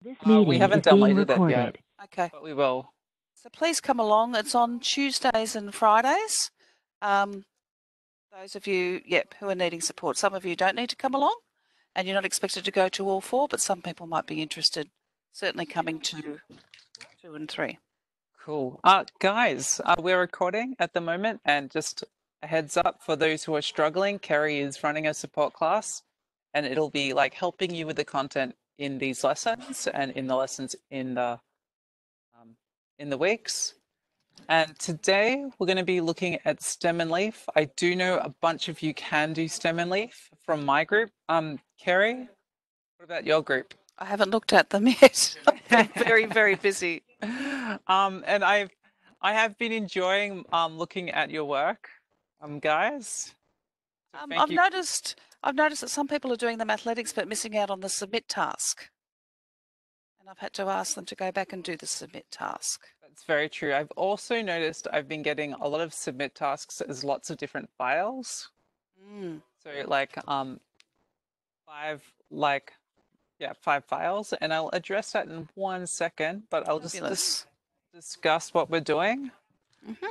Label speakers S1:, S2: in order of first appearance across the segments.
S1: This
S2: We
S1: meeting
S2: haven't
S1: is being
S2: downloaded it yet,
S1: recorded.
S3: Okay.
S2: but we will.
S3: So please come along. It's on Tuesdays and Fridays. Those of you, who are needing support. Some of you don't need to come along, and you're not expected to go to all four, but some people might be interested. Certainly coming to 2 and 3.
S2: Cool. Guys, we're recording at the moment, and just a heads up for those who are struggling, Kerry is running a support class, and it'll be like helping you with the content in these lessons and in the lessons in the weeks. And today we're going to be looking at stem and leaf. I do know a bunch of you can do stem and leaf from my group. Kerry, what about your group?
S3: I haven't looked at them yet. I've been very, very busy.
S2: And I have been enjoying looking at your work, guys. So
S3: I've noticed that some people are doing the athletics but missing out on the submit task. And I've had to ask them to go back and do the submit task.
S2: That's very true. I've also noticed I've been getting a lot of submit tasks as lots of different files. So like 5 files, and I'll address that in 1 second, but I'll just discuss what we're doing.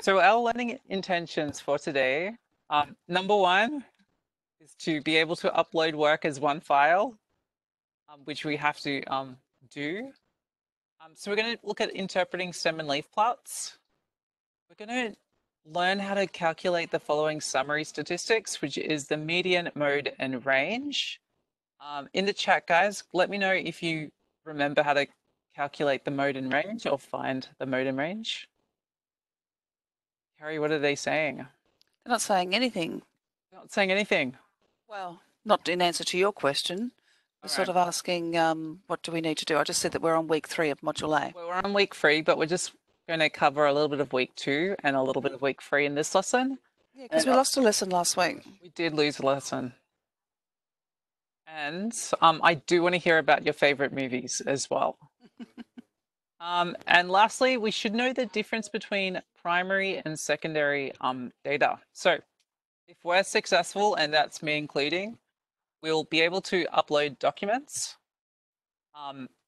S2: So our learning intentions for today, number 1 is to be able to upload work as one file, which we have to do. So we're going to look at interpreting stem and leaf plots. We're going to learn how to calculate the following summary statistics, which is the median, mode, and range. In the chat, guys, let me know if you remember how to calculate the mode and range or find the mode and range. Carrie, what are they saying?
S3: They're not saying anything.
S2: They're not saying anything.
S3: Well, not in answer to your question. We're sort of asking, what do we need to do? I just said that we're on week 3 of Module A.
S2: Well, we're on week 3, but we're just going to cover a little bit of week 2 and a little bit of week 3 in this lesson.
S3: Yeah, because we lost a lesson last week.
S2: We did lose a lesson. And I do want to hear about your favorite movies as well. And lastly, we should know the difference between primary and secondary data. So if we're successful, and that's me including, we'll be able to upload documents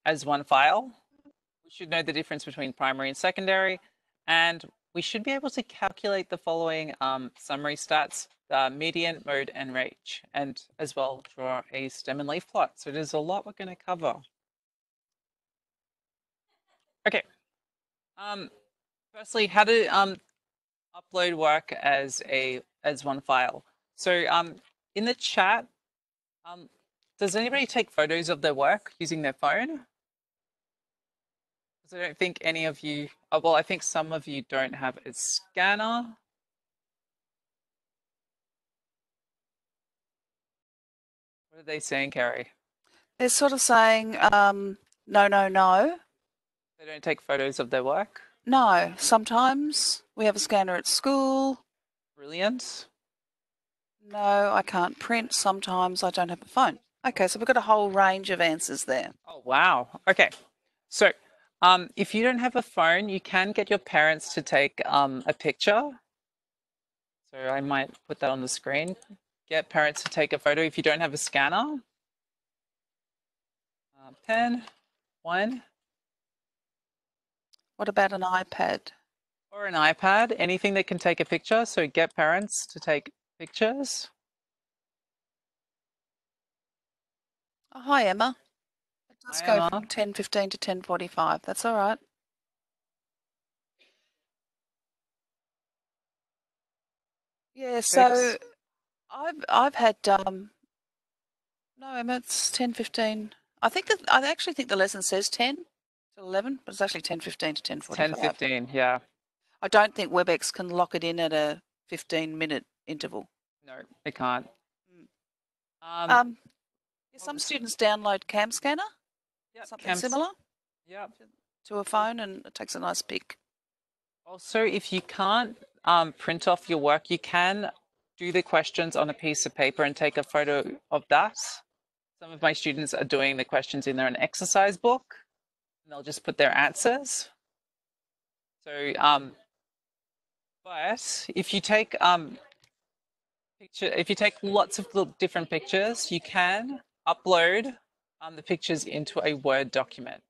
S2: as one file. We should know the difference between primary and secondary, and we should be able to calculate the following summary stats: the median, mode, and range, and as well draw a stem and leaf plot. So there's a lot we're going to cover. Okay. Firstly, how to upload work as one file. So in the chat, does anybody take photos of their work using their phone? Because I don't think any of you, well, I think some of you don't have a scanner. What are they saying, Carrie?
S3: They're sort of saying, no, no, no.
S2: They don't take photos of their work?
S3: No, sometimes we have a scanner at school.
S2: Brilliant.
S3: No, I can't print. Sometimes I don't have a phone. Okay, so we've got a whole range of answers there.
S2: Oh, wow. Okay. So if you don't have a phone, you can get your parents to take a picture. So I might put that on the screen. Get parents to take a photo if you don't have a scanner. Pen, 1.
S3: What about an iPad?
S2: Or an iPad, anything that can take a picture. So get parents to take pictures.
S3: Oh, hi, Emma. It does go
S2: Emma.
S3: from 10:15 to 10:45. That's all right. Yeah, so I've had no, Emma, it's 10:15. I actually think the lesson says 10 to 11, but it's actually 10:15 to 10:45.
S2: 10:15, yeah.
S3: I don't think WebEx can lock it in at a 15-minute interval.
S2: No, it can't.
S3: Some students download Cam Scanner, something similar, to a phone, and it takes a nice pic.
S2: Also, if you can't print off your work, you can do the questions on a piece of paper and take a photo of that. Some of my students are doing the questions in their exercise book, and they'll just put their answers. So, but if you take lots of different pictures, you can upload the pictures into a Word document.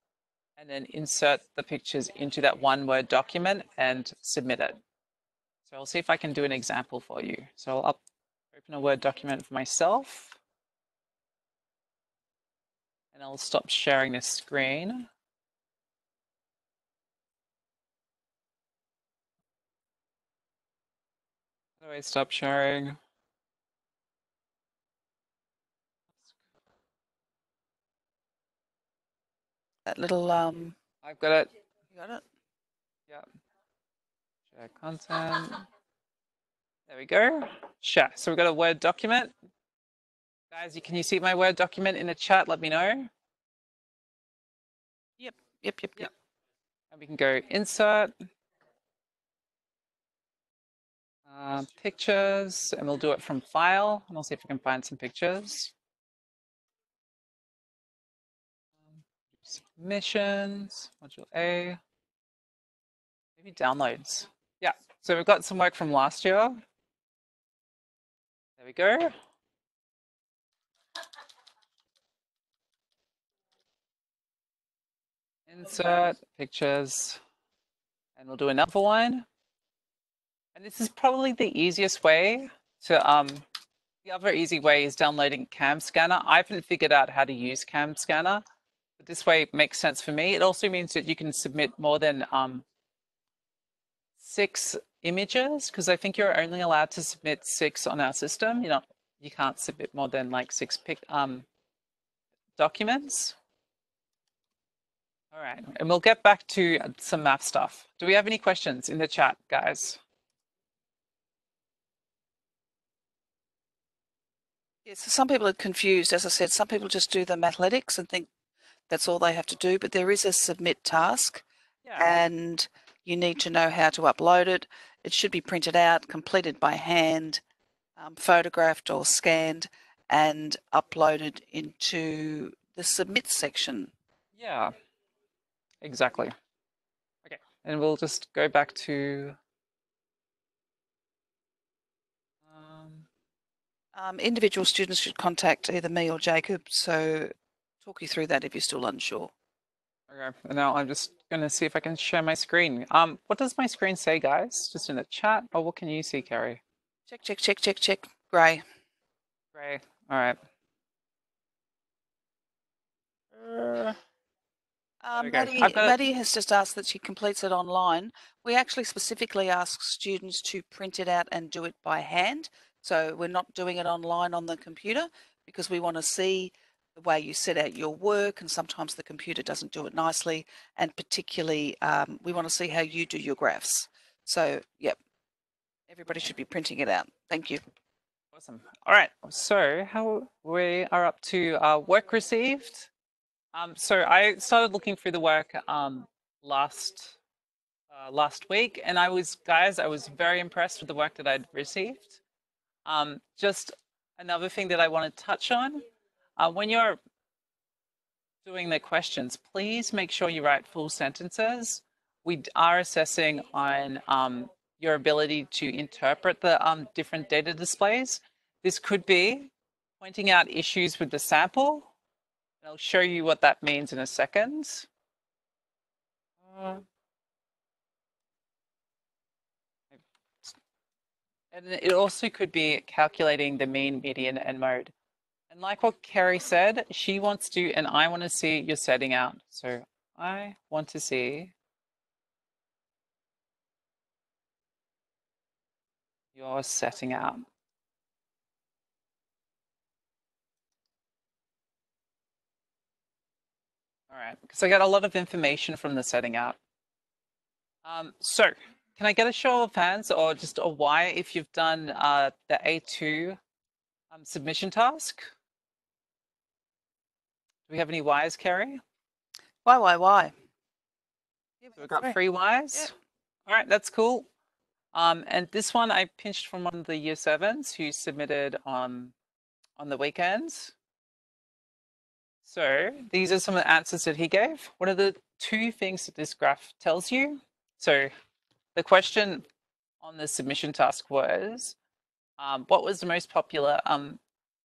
S2: and then insert the pictures into that one Word document and submit it. So I'll see if I can do an example for you. So I'll open a Word document for myself. And I'll stop sharing this screen. How do I stop sharing?
S3: That little
S2: I've got it.
S3: you got it?
S2: Yeah. Share content. There we go. Share. So we've got a Word document. Guys, can you see my Word document in the chat? Let me know.
S3: Yep.
S2: And we can go insert, pictures, and we'll do it from file. And I'll see if I can find some pictures. Submissions, module A. Maybe downloads. Yeah, so we've got some work from last year. There we go. Insert pictures, and we'll do another one. And this is probably the easiest way to, the other easy way is downloading Cam Scanner. I haven't figured out how to use Cam Scanner, but this way makes sense for me. It also means that you can submit more than 6 images, because I think you're only allowed to submit 6 on our system. You can't submit more than like 6 documents. All right, and we'll get back to some math stuff. Do we have any questions in the chat, guys?
S3: Yes, some people are confused. As I said, some people just do the Mathletics and think that's all they have to do, but there is a submit task, and you need to know how to upload it. It should be printed out, completed by hand, photographed or scanned, and uploaded into the submit section.
S2: Yeah, exactly. Okay, and we'll just go back to
S3: individual students should contact either me or Jacob, so talk you through that if you're still unsure.
S2: Okay, and now I'm just going to see if I can share my screen. What does my screen say, guys? Just in the chat, or what can you see, Carrie?
S3: Check. Grey.
S2: Gray. All right.
S3: Maddie has just asked that she completes it online. We actually specifically ask students to print it out and do it by hand. So we're not doing it online on the computer because we want to see the way you set out your work, and sometimes the computer doesn't do it nicely. And particularly, we want to see how you do your graphs. So, yep, everybody should be printing it out. Thank you.
S2: Awesome. All right. So how we are up to work received. So I started looking through the work last week, and I was very impressed with the work that I'd received. Just another thing that I want to touch on, when you're doing the questions, please make sure you write full sentences. We are assessing on your ability to interpret the different data displays. This could be pointing out issues with the sample. I'll show you what that means in a second. And it also could be calculating the mean, median, and mode. And like what Carrie said, she wants to, and I want to see your setting out. So I want to see your setting out. All right, because I got a lot of information from the setting out. So can I get a show of hands or just a Y if you've done the A2 submission task? Do we have any Ys, Carrie?
S3: Why?
S2: So we've got 3 Ys. Yep. All right, that's cool. And this one I pinched from one of the year 7s who submitted on the weekends. So these are some of the answers that he gave. What are the 2 things that this graph tells you? So the question on the submission task was, what was the most popular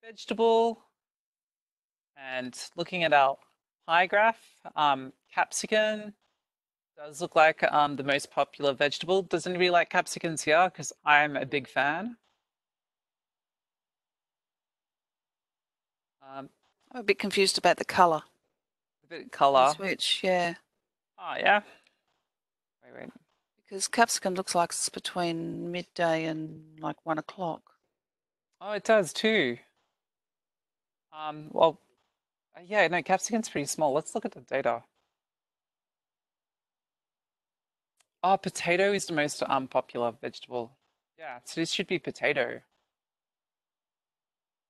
S2: vegetable? And looking at our pie graph, capsicum does look like the most popular vegetable. Does anybody like capsicums here? Because I'm a big fan.
S3: I'm a bit confused about the colour.
S2: A bit of color.
S3: Switch, yeah.
S2: Oh yeah. Wait.
S3: Because capsicum looks like it's between midday and like 1 o'clock.
S2: Oh, it does too. Well, yeah, no, capsicum's pretty small. Let's look at the data. Oh, potato is the most popular vegetable. Yeah, so this should be potato.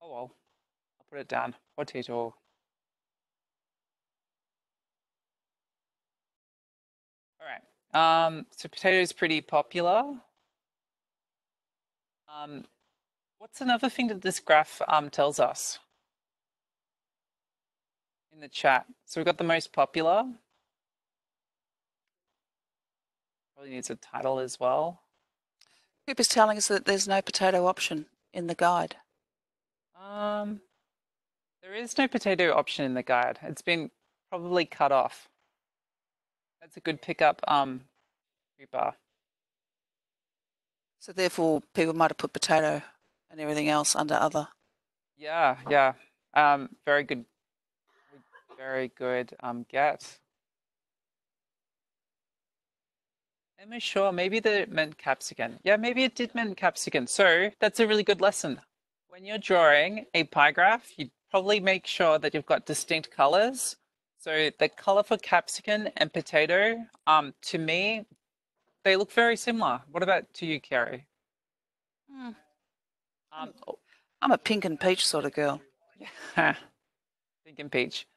S2: Oh well, I'll put it down. Potato. All right. So potato is pretty popular. What's another thing that this graph tells us in the chat? So we've got the most popular. Probably needs a title as well.
S3: Cooper's telling us that there's no potato option in the guide.
S2: There is no potato option in the guide. It's been probably cut off. That's a good pickup, Cooper.
S3: So therefore, people might have put potato and everything else under other.
S2: Yeah. Very good get. Am I sure? Maybe they meant capsicum. Yeah, maybe it did mean capsicum. So that's a really good lesson. When you're drawing a pie graph, you probably make sure that you've got distinct colors. So the color for capsicum and potato, to me, they look very similar. What about to you, Carrie?
S3: I'm a pink and peach sort of girl.
S2: Yeah, pink and peach.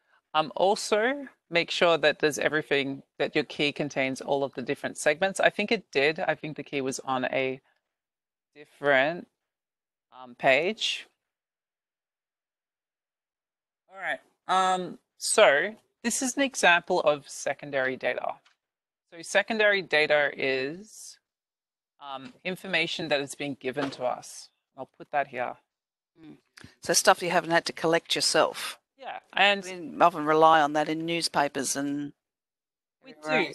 S2: Also, make sure that there's everything, that your key contains all of the different segments. I think it did. I think the key was on a different page. All right. So this is an example of secondary data. So secondary data is information that is being given to us. I'll put that here.
S3: So stuff you haven't had to collect yourself.
S2: Yeah, and
S3: we often rely on that in newspapers and
S2: we do.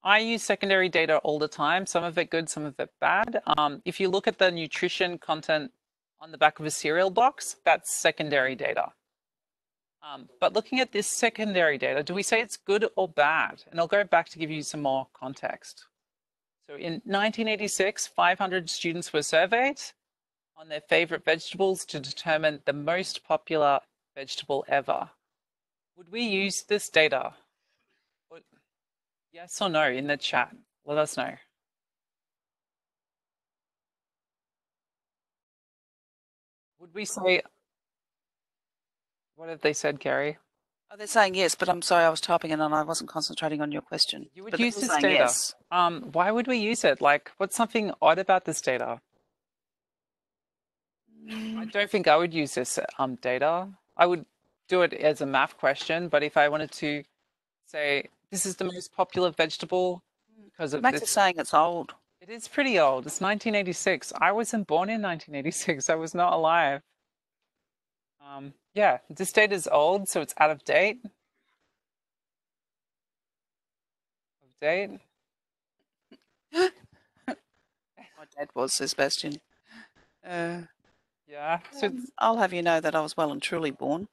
S2: I use secondary data all the time. Some of it good, some of it bad. If you look at the nutrition content on the back of a cereal box, that's secondary data. But looking at this secondary data, do we say it's good or bad? And I'll go back to give you some more context. So in 1986, 500 students were surveyed on their favorite vegetables to determine the most popular vegetable ever. Would we use this data? Yes or no in the chat? Let us know. Would we say, what have they said, Carrie?
S3: Oh, they're saying yes, but I'm sorry, I was typing and I wasn't concentrating on your question.
S2: You would use this data. Yes. Why would we use it? Like, what's something odd about this data? I don't think I would use this data. I would do it as a math question, but if I wanted to say this is the most popular vegetable because of
S3: Max
S2: this,
S3: is saying it's old.
S2: It is pretty old. It's 1986. I wasn't born in 1986. I was not alive. Yeah, this data is old, so it's out of date. My
S3: dad was, says Bastian.
S2: Yeah. So
S3: I'll have you know that I was well and truly born.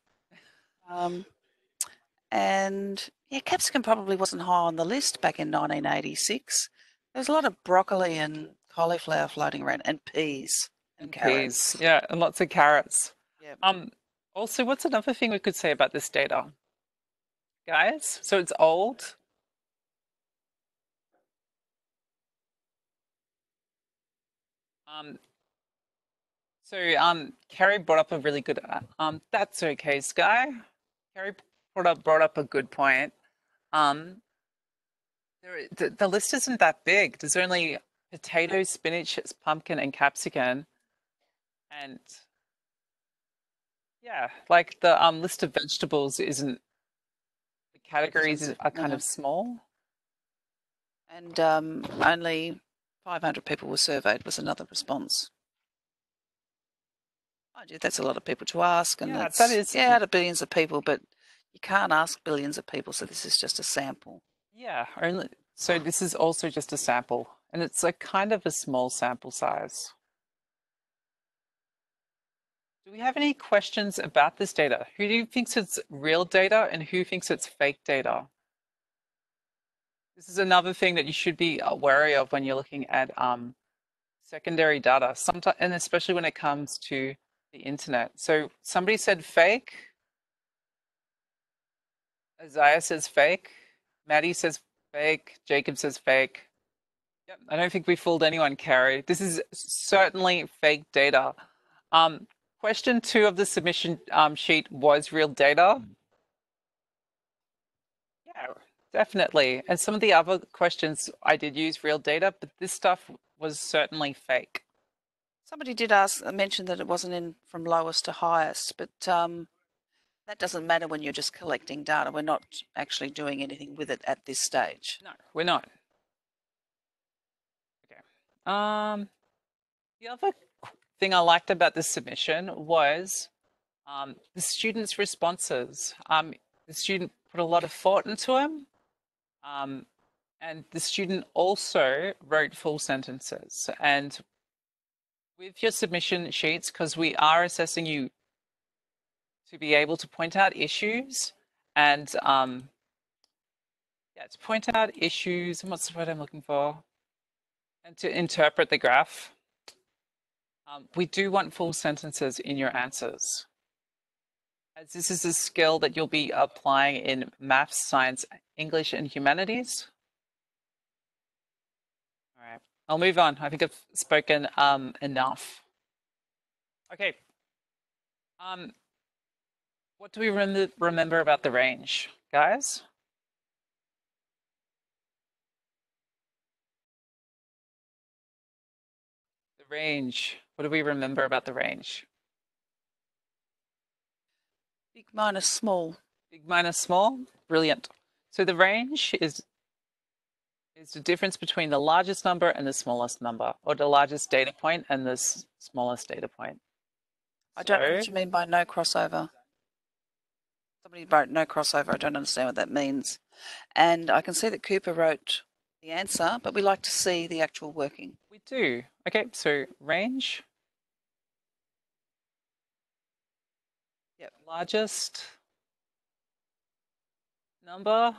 S3: And yeah, capsicum probably wasn't high on the list back in 1986. There was a lot of broccoli and cauliflower floating around, and peas and carrots.
S2: Peas, yeah, and lots of carrots.
S3: Yeah.
S2: Also, what's another thing we could say about this data, guys? So it's old. Carrie brought up a really good. That's okay, Sky. Carrie brought up a good point. The list isn't that big. There's only potato, spinach, pumpkin, and capsicum, and yeah, like the list of vegetables isn't. The categories are kind of small.
S3: And only 500 people were surveyed was another response. That's a lot of people to ask, and
S2: that is
S3: out of billions of people. But You can't ask billions of people, so this is just a sample.
S2: Yeah, only so this is also just a sample, and it's a kind of a small sample size. Do we have any questions about this data? Who do you thinks it's real data and who thinks it's fake data? This is another thing that you should be wary of when you're looking at secondary data, sometimes, and especially when it comes to the internet. So somebody said fake. Isaiah says fake. Maddie says fake. Jacob says fake. Yep, I don't think we fooled anyone, Carrie. This is certainly fake data. Question 2 of the submission sheet was real data. Yeah, definitely. And some of the other questions I did use real data, but this stuff was certainly fake.
S3: Somebody did mention that it wasn't in from lowest to highest, but that doesn't matter when you're just collecting data. We're not actually doing anything with it at this stage.
S2: No, we're not. Okay. The other thing I liked about this submission was the students' responses. The student put a lot of thought into them, and the student also wrote full sentences. And with your submission sheets, because we are assessing you to be able to point out issues and yeah, to point out issues, and what's the word I'm looking for? And to interpret the graph. We do want full sentences in your answers, as this is a skill that you'll be applying in maths, science, English, and humanities. All right, I'll move on. I think I've spoken enough. Okay. What do we remember about the range, guys? The range. What do we remember about the range?
S3: Big minus small.
S2: Big minus small? Brilliant. So the range is the difference between the largest number and the smallest number, or the largest data point and the smallest data point.
S3: I don't know what you mean by no crossover. Somebody wrote no crossover. I don't understand what that means. And I can see that Cooper wrote the answer, but we like to see the actual working.
S2: We do. Okay, so range.
S3: Yep.
S2: Largest number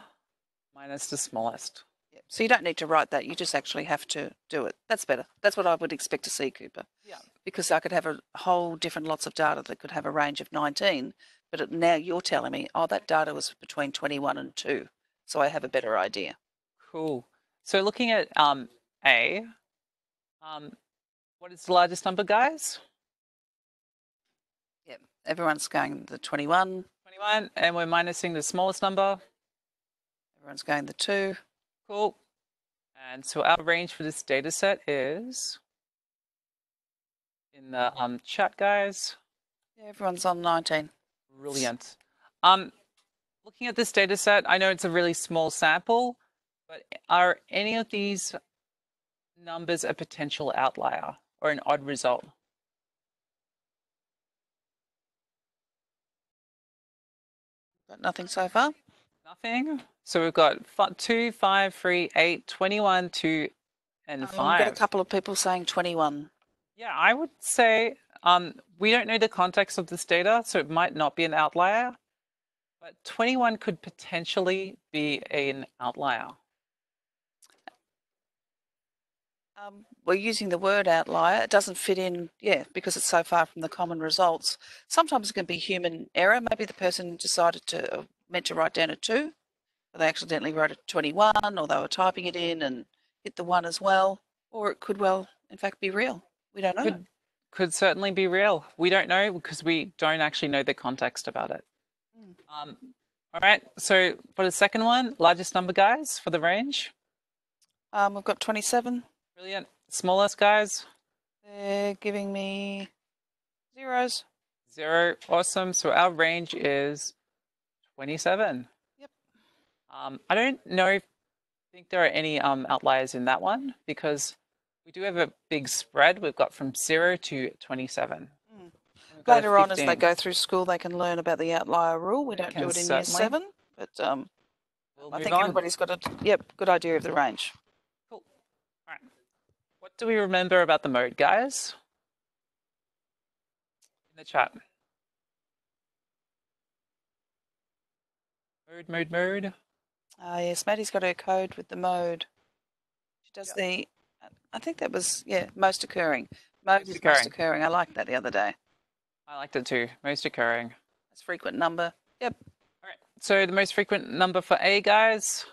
S2: minus the smallest.
S3: Yep. So you don't need to write that. You just actually have to do it. That's better. That's what I would expect to see, Cooper.
S2: Yeah.
S3: Because I could have a whole different lots of data that could have a range of 19, but now you're telling me, oh, that data was between 21 and 2. So I have a better idea.
S2: Cool. So looking at A, what is the largest number, guys?
S3: Yep. Everyone's going the 21.
S2: 21, and we're minusing the smallest number.
S3: Everyone's going the 2.
S2: Cool. And so our range for this data set is in the chat, guys.
S3: Yeah, everyone's on 19.
S2: Brilliant. Looking at this data set, I know it's a really small sample, but are any of these numbers a potential outlier or an odd result?
S3: Got nothing so far?
S2: Nothing. So we've got 2, 5, 3, 8, 21, 2, and 5.
S3: We've got a couple of people saying 21.
S2: Yeah, I would say we don't know the context of this data, so it might not be an outlier, but 21 could potentially be an outlier.
S3: We're using the word outlier. It doesn't fit in, yeah, because it's so far from the common results. Sometimes it can be human error. Maybe the person decided to, meant to write down a 2, but they accidentally wrote a 21, or they were typing it in and hit the 1 as well. Or it could well, in fact, be real. We don't know.
S2: Could certainly be real. We don't know because we don't actually know the context about it. All right, so for the second one, largest number, guys, for the range?
S3: We've got 27.
S2: Brilliant. Smallest, guys?
S3: They're giving me zeros.
S2: 0. Awesome. So our range is 27.
S3: Yep.
S2: I don't think there are any outliers in that one because we do have a big spread. We've got from 0 to 27. got a
S3: Later on, as they
S2: 15.
S3: go through school, they can learn about the outlier rule. We don't
S2: can
S3: do it in year
S2: certainly.
S3: 7, but
S2: We'll
S3: I
S2: move
S3: think
S2: on.
S3: everybody's got a good idea of the range.
S2: Cool. All right. What do we remember about the mode, guys? In the chat. Mode.
S3: Yes, Maddie's got her code with the mode. She does the, I think that was, most occurring. Mode is most occurring. I liked that the other day.
S2: I liked it too. Most occurring.
S3: Most frequent number. Yep.
S2: All right. So the most frequent number for A, guys?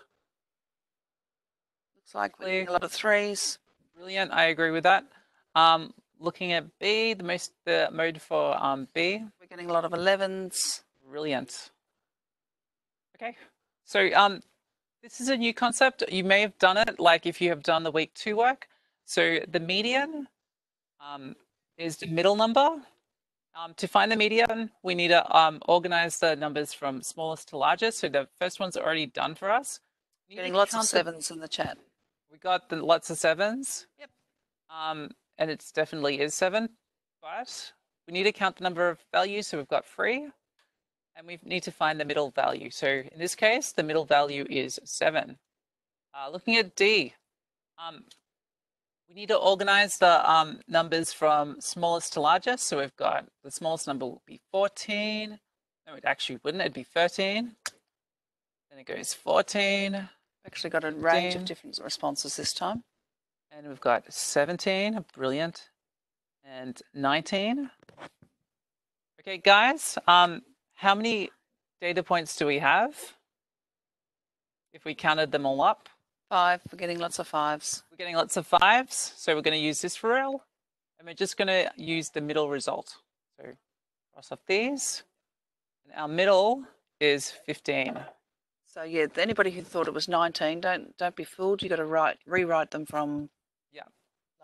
S3: Looks like we're getting a lot of 3s.
S2: Brilliant. I agree with that. Looking at B, the mode for B.
S3: We're getting a lot of 11s.
S2: Brilliant. Okay. So this is a new concept. You may have done it, like if you have done the week 2 work. So the median is the middle number. To find the median, we need to organize the numbers from smallest to largest. So the first one's already done for us.
S3: Getting lots of 7s in the chat.
S2: We got lots of 7s.
S3: Yep.
S2: And it definitely is 7, but we need to count the number of values. So we've got 3, and we need to find the middle value. So in this case, the middle value is 7. Looking at D, we need to organize the numbers from smallest to largest. So we've got the smallest number will be 14. No, it actually wouldn't. It'd be 13. Then it goes 14.
S3: Actually got a range of different responses this time.
S2: And we've got 17. Brilliant. And 19. Okay, guys. How many data points do we have? If we counted them all up.
S3: 5. We're getting lots of 5s.
S2: We're getting lots of 5s. So we're going to use this for L. And we're just going to use the middle result. So cross off these. And our middle is 15.
S3: So yeah, anybody who thought it was 19, don't be fooled. You've got to rewrite them from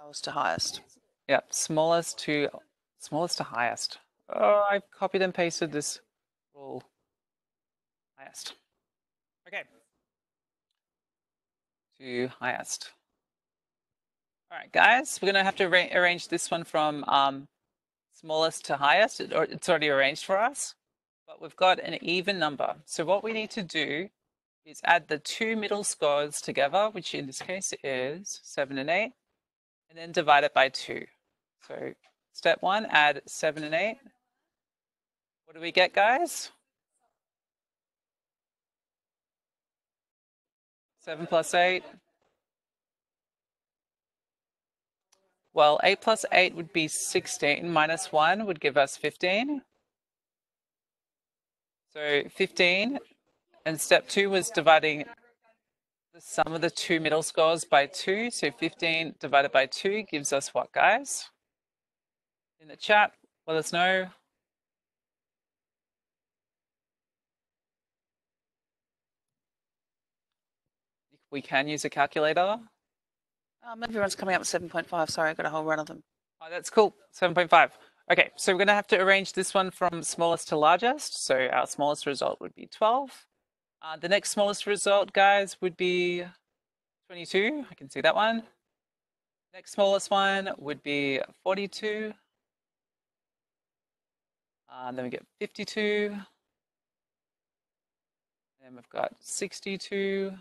S3: lowest to highest.
S2: Yeah, smallest to highest. Oh, I've copied and pasted this rule. Highest. Okay. To highest. All right, guys, we're going to have to arrange this one from smallest to highest. It's already arranged for us, but we've got an even number. So what we need to do is add the 2 middle scores together, which in this case is 7 and 8, and then divide it by 2. So step 1, add 7 and 8. What do we get, guys? 7 plus 8. Well, 8 plus 8 would be 16, minus 1 would give us 15. So 15, and step 2 was dividing the sum of the 2 middle scores by 2. So 15 divided by 2 gives us what, guys? In the chat, let us know. We can use a calculator.
S3: Everyone's coming up with 7.5. Sorry, I got a whole run of them.
S2: Oh, that's cool. 7.5. Okay, so we're going to have to arrange this one from smallest to largest. So our smallest result would be 12. The next smallest result, guys, would be 22. I can see that one. Next smallest one would be 42. Then we get 52. And we've got 62.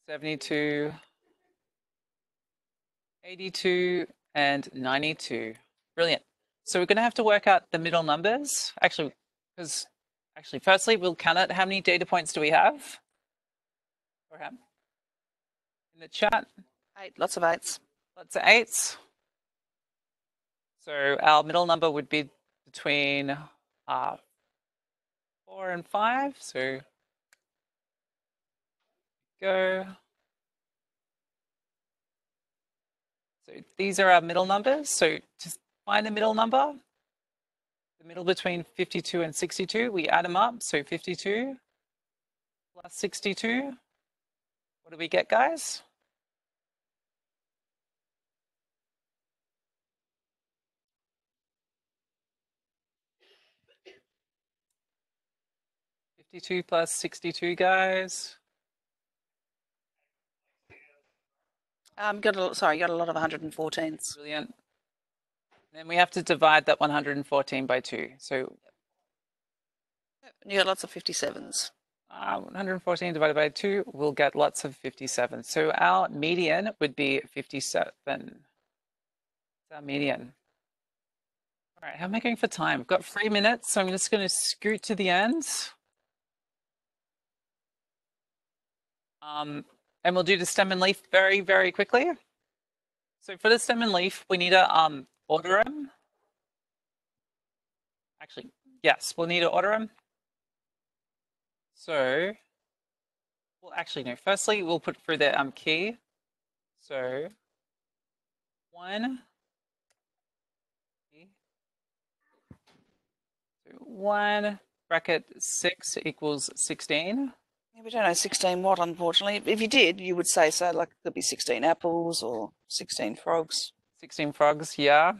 S2: 72. 82 and 92. Brilliant. So we're going to have to work out the middle numbers. Firstly, we'll count out how many data points do we have? In the chat?
S3: 8. Lots of 8s.
S2: Lots of 8s. So our middle number would be between 4 and 5. So go. So these are our middle numbers. So to find the middle number, the middle between 52 and 62, we add them up. So 52 plus 62. What do we get, guys? $52 plus 62, guys.
S3: You got a lot of 114s.
S2: Brilliant. Then we have to divide that 114 by 2. So
S3: You got lots of 57s.
S2: 114 divided by 2, we'll get lots of 57. So our median would be 57. That's our median. All right, how am I going for time? I've got 3 minutes, so I'm just going to scoot to the end. And we'll do the stem and leaf very, very quickly. So for the stem and leaf, we need to order them. Actually, yes, we'll need to order them. So, well, actually, no. Firstly, we'll put through the key. So, 1. 1 bracket 6 equals 16.
S3: Yeah, we don't know 16 what, unfortunately. If you did, you would say so, like it could be 16 apples or 16 frogs.
S2: 16 frogs, yeah.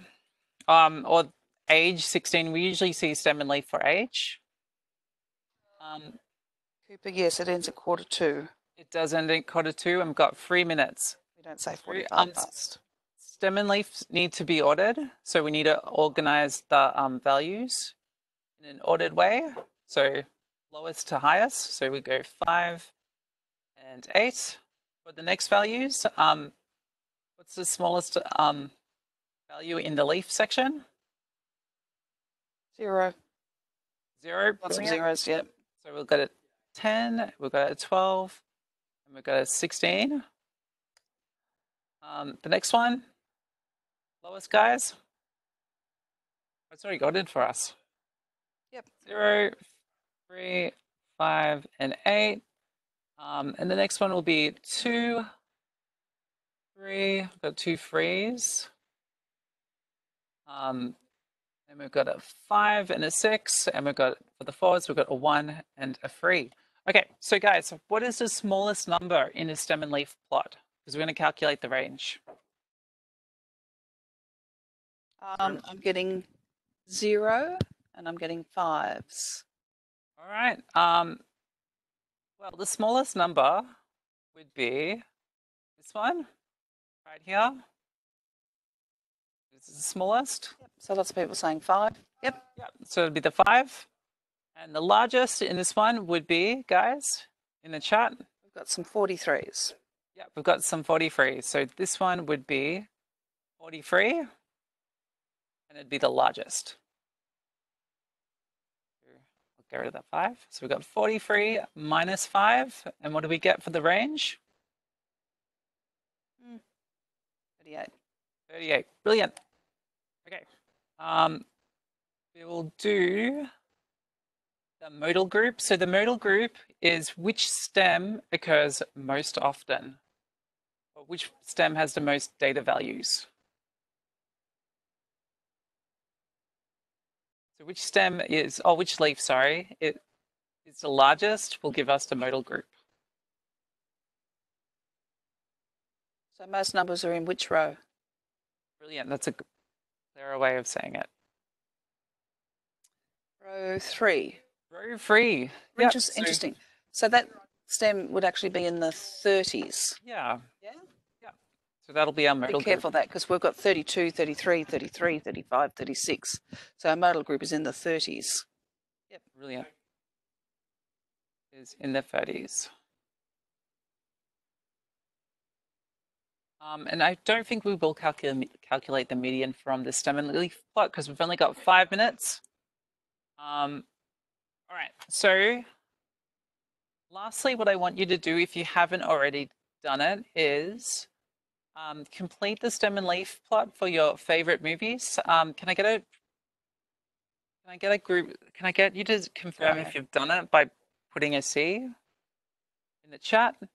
S2: Or age 16. We usually see stem and leaf for age.
S3: Cooper, yes, it ends at 1:45.
S2: It does end at 1:45. I've got 3 minutes.
S3: We don't say 45 past.
S2: Stem and leaf need to be ordered, so we need to organize the values in an ordered way. So lowest to highest. So we go 5 and 8. For the next values, what's the smallest value in the leaf section?
S3: 0.
S2: 0.
S3: Lots of zeros, yep.
S2: So we've got a 10, we've got a 12, and we've got a 16. The next one, lowest, guys. It's already got it for us.
S3: Yep.
S2: 0, 3, 5, and 8. And the next one will be 2, 3. We've got 2 3s. And we've got a 5 and a 6. And we've got, for the 4s, we've got a 1 and a 3. Okay, so guys, what is the smallest number in a stem and leaf plot? Because we're going to calculate the range.
S3: I'm getting 0 and I'm getting 5s.
S2: All right. Well, the smallest number would be this one right here. This is the smallest.
S3: Yep. So lots of people saying 5. Yep.
S2: Yep. So it'd be the 5. And the largest in this one would be, guys, in the chat.
S3: We've got some 43s.
S2: Yeah, we've got some 43. So this one would be 43. And it'd be the largest. We'll get rid of that 5. So we've got 43 minus 5. And what do we get for the range?
S3: 38.
S2: 38. Brilliant. Okay. We will do the modal group. So the modal group is which stem occurs most often, or which stem has the most data values. So which stem is, oh, which leaf, sorry, it is the largest will give us the modal group.
S3: So most numbers are in which row?
S2: Brilliant. That's a clearer way of saying it.
S3: Row 3.
S2: Row 3.
S3: Interesting. So that stem would actually be in the 30s.
S2: Yeah.
S3: Yeah?
S2: Yeah. So that'll be our modal
S3: Be careful
S2: group.
S3: of that because we've got 32, 33, 33, 35, 36. So our modal group is in the 30s.
S2: Yep. Brilliant. Is in the 30s. And I don't think we will calculate the median from the stem and leaf plot because we've only got 5 minutes. All right, so lastly, what I want you to do, if you haven't already done it, is complete the stem and leaf plot for your favorite movies. Can I get a group? Can I get you to confirm if you've done it by putting a C in the chat? Do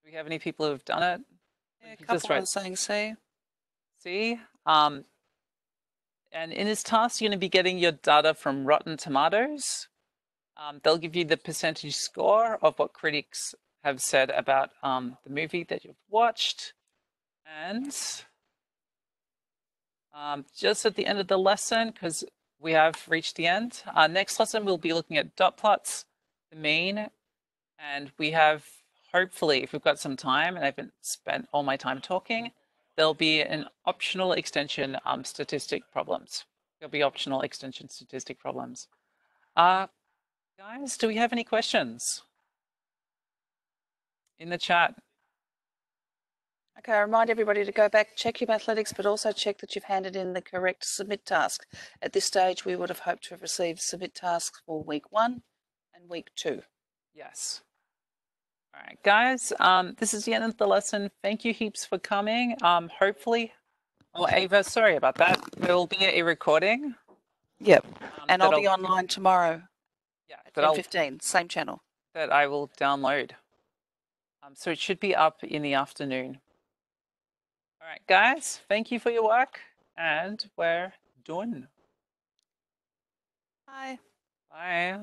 S2: we have any people who have done it?
S3: Yeah, a couple are saying C.
S2: C. And in this task, you're going to be getting your data from Rotten Tomatoes. They'll give you the percentage score of what critics have said about the movie that you've watched. And just at the end of the lesson, because we have reached the end, next lesson we'll be looking at dot plots, the mean, and we have hopefully, if we've got some time and I haven't spent all my time talking, there'll be an optional extension statistic problems. There'll be optional extension statistic problems. Guys, do we have any questions in the chat?
S3: Okay, I remind everybody to go back, check your Mathletics, but also check that you've handed in the correct submit task. At this stage, we would have hoped to have received submit tasks for week 1 and week 2.
S2: Yes. All right, guys, this is the end of the lesson. Thank you heaps for coming. Hopefully, oh, Ava, sorry about that. There will be a recording.
S3: Yep. And I'll be online tomorrow at 10:15, same channel.
S2: That I will download. So it should be up in the afternoon. All right, guys, thank you for your work, and we're done.
S3: Bye.
S2: Bye.